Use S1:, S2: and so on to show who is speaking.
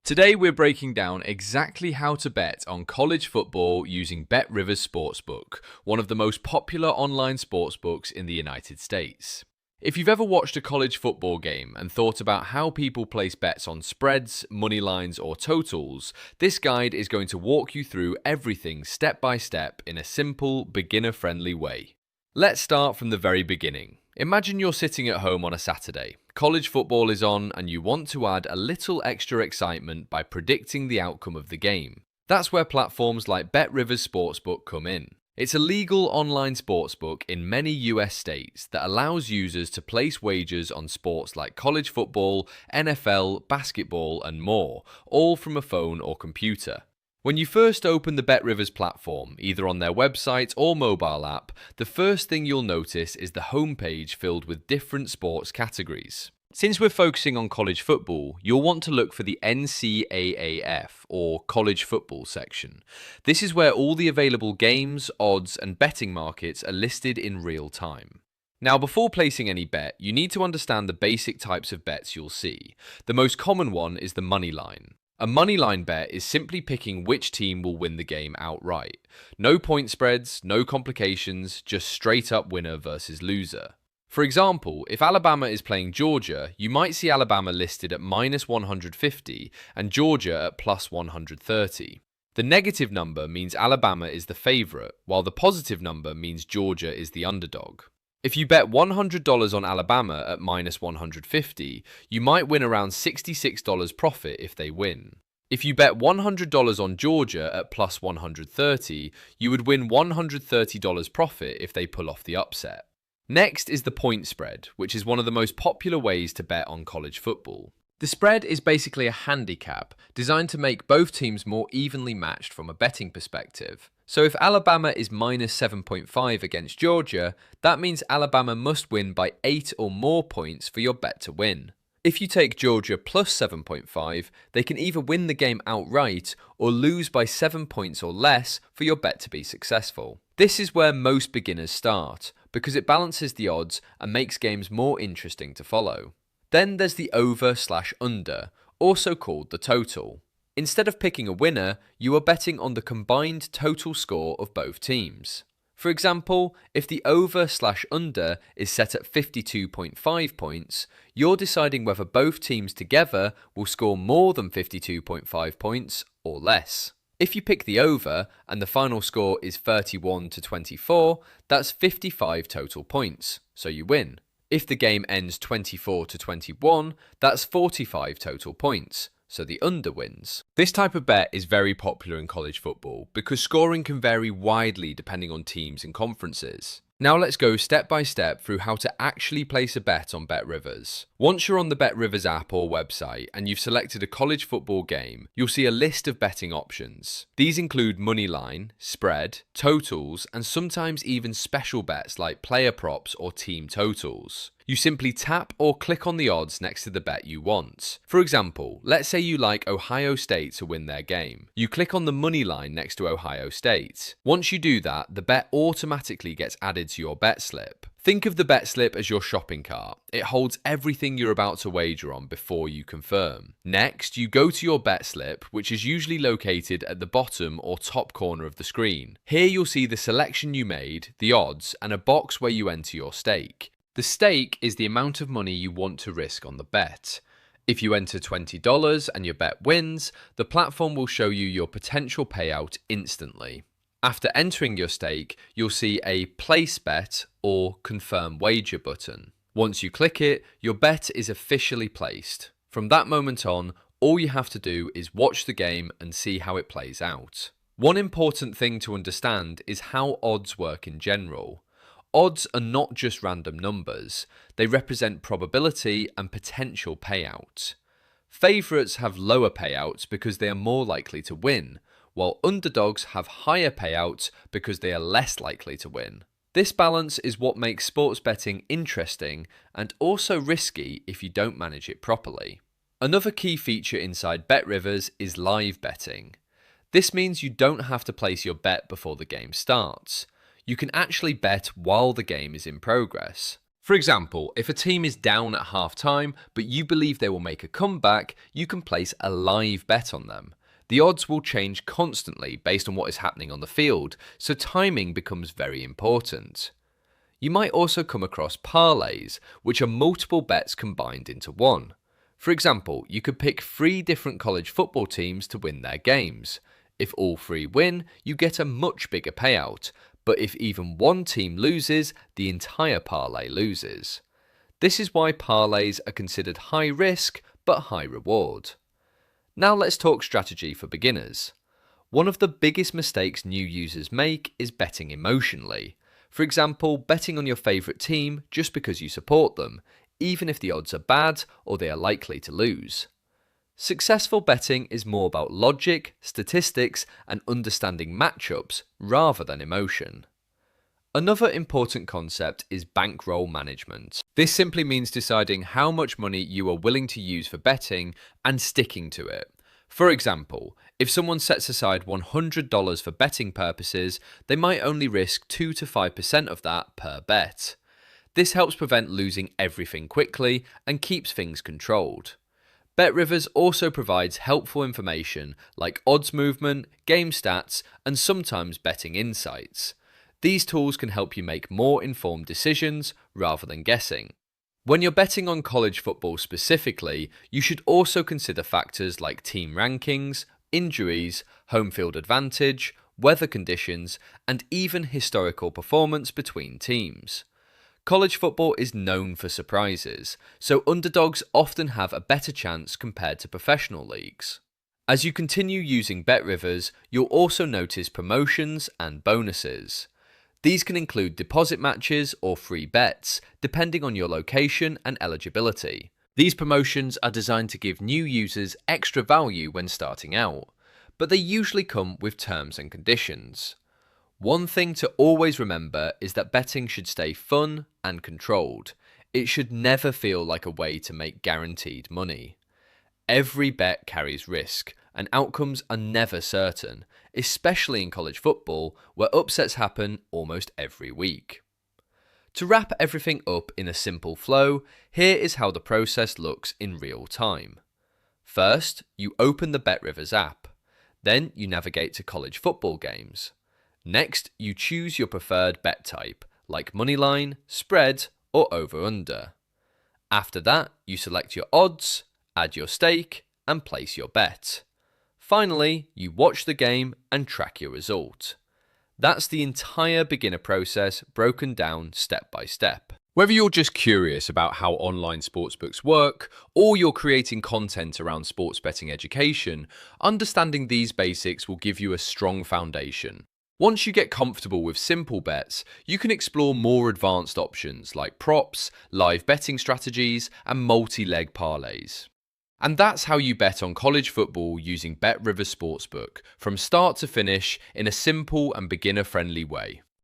S1: Today we're breaking down exactly how to bet on college football using BetRivers Sportsbook, one of the most popular online sportsbooks in the United States. If you've ever watched a college football game and thought about how people place bets on spreads, money lines, or totals, this guide is going to walk you through everything step by step in a simple, beginner-friendly way. Let's start from the very beginning. Imagine you're sitting at home on a Saturday. College football is on and you want to add a little extra excitement by predicting the outcome of the game. That's where platforms like BetRivers Sportsbook come in. It's a legal online sportsbook in many US states that allows users to place wagers on sports like college football, NFL, basketball, and more, all from a phone or computer. When you first open the BetRivers platform, either on their website or mobile app, the first thing you'll notice is the homepage filled with different sports categories. Since we're focusing on college football, you'll want to look for the NCAAF, or college football section. This is where all the available games, odds, and betting markets are listed in real time. Now, before placing any bet, you need to understand the basic types of bets you'll see. The most common one is the money line. A moneyline bet is simply picking which team will win the game outright. No point spreads, no complications, just straight up winner versus loser. For example, if Alabama is playing Georgia, you might see Alabama listed at minus 150 and Georgia at plus 130. The negative number means Alabama is the favorite, while the positive number means Georgia is the underdog. If you bet $100 on Alabama at minus 150, you might win around $66 profit if they win. If you bet $100 on Georgia at plus 130, you would win $130 profit if they pull off the upset. Next is the point spread, which is one of the most popular ways to bet on college football. The spread is basically a handicap designed to make both teams more evenly matched from a betting perspective. So if Alabama is minus 7.5 against Georgia, that means Alabama must win by 8 or more points for your bet to win. If you take Georgia plus 7.5, they can either win the game outright or lose by 7 points or less for your bet to be successful. This is where most beginners start, because it balances the odds and makes games more interesting to follow. Then there's the over/under, also called the total. Instead of picking a winner, you are betting on the combined total score of both teams. For example, if the over/under is set at 52.5 points, you're deciding whether both teams together will score more than 52.5 points or less. If you pick the over and the final score is 31-24, that's 55 total points, so you win. If the game ends 24-21, that's 45 total points, so the under wins. This type of bet is very popular in college football because scoring can vary widely depending on teams and conferences. Now let's go step by step through how to actually place a bet on BetRivers. Once you're on the BetRivers app or website and you've selected a college football game, you'll see a list of betting options. These include moneyline, spread, totals, and sometimes even special bets like player props or team totals. You simply tap or click on the odds next to the bet you want. For example, let's say you like Ohio State to win their game. You click on the money line next to Ohio State. Once you do that, the bet automatically gets added to your bet slip. Think of the bet slip as your shopping cart. It holds everything you're about to wager on before you confirm. Next, you go to your bet slip, which is usually located at the bottom or top corner of the screen. Here you'll see the selection you made, the odds, and a box where you enter your stake. The stake is the amount of money you want to risk on the bet. If you enter $20 and your bet wins, the platform will show you your potential payout instantly. After entering your stake, you'll see a place bet or confirm wager button. Once you click it, your bet is officially placed. From that moment on, all you have to do is watch the game and see how it plays out. One important thing to understand is how odds work in general. Odds are not just random numbers, they represent probability and potential payout. Favourites have lower payouts because they are more likely to win, while underdogs have higher payouts because they are less likely to win. This balance is what makes sports betting interesting and also risky if you don't manage it properly. Another key feature inside BetRivers is live betting. This means you don't have to place your bet before the game starts. You can actually bet while the game is in progress. For example, if a team is down at half-time, but you believe they will make a comeback, you can place a live bet on them. The odds will change constantly based on what is happening on the field, so timing becomes very important. You might also come across parlays, which are multiple bets combined into one. For example, you could pick 3 different college football teams to win their games. If all 3 win, you get a much bigger payout, but if even one team loses, the entire parlay loses. This is why parlays are considered high risk but high reward. Now let's talk strategy for beginners. One of the biggest mistakes new users make is betting emotionally. For example, betting on your favourite team just because you support them, even if the odds are bad or they are likely to lose. Successful betting is more about logic, statistics, and understanding matchups rather than emotion. Another important concept is bankroll management. This simply means deciding how much money you are willing to use for betting and sticking to it. For example, if someone sets aside $100 for betting purposes, they might only risk 2 to 5% of that per bet. This helps prevent losing everything quickly and keeps things controlled. BetRivers also provides helpful information like odds movement, game stats, and sometimes betting insights. These tools can help you make more informed decisions rather than guessing. When you're betting on college football specifically, you should also consider factors like team rankings, injuries, home field advantage, weather conditions, and even historical performance between teams. College football is known for surprises, so underdogs often have a better chance compared to professional leagues. As you continue using BetRivers, you'll also notice promotions and bonuses. These can include deposit matches or free bets, depending on your location and eligibility. These promotions are designed to give new users extra value when starting out, but they usually come with terms and conditions. One thing to always remember is that betting should stay fun and controlled. It should never feel like a way to make guaranteed money. Every bet carries risk, and outcomes are never certain, especially in college football, where upsets happen almost every week. To wrap everything up in a simple flow, here is how the process looks in real time. First, you open the BetRivers app. Then you navigate to college football games. Next, you choose your preferred bet type, like moneyline, spread, or over-under. After that, you select your odds, add your stake, and place your bet. Finally, you watch the game and track your result. That's the entire beginner process broken down step by step. Whether you're just curious about how online sportsbooks work, or you're creating content around sports betting education, understanding these basics will give you a strong foundation. Once you get comfortable with simple bets, you can explore more advanced options like props, live betting strategies, and multi-leg parlays. And that's how you bet on college football using BetRivers Sportsbook, from start to finish in a simple and beginner-friendly way.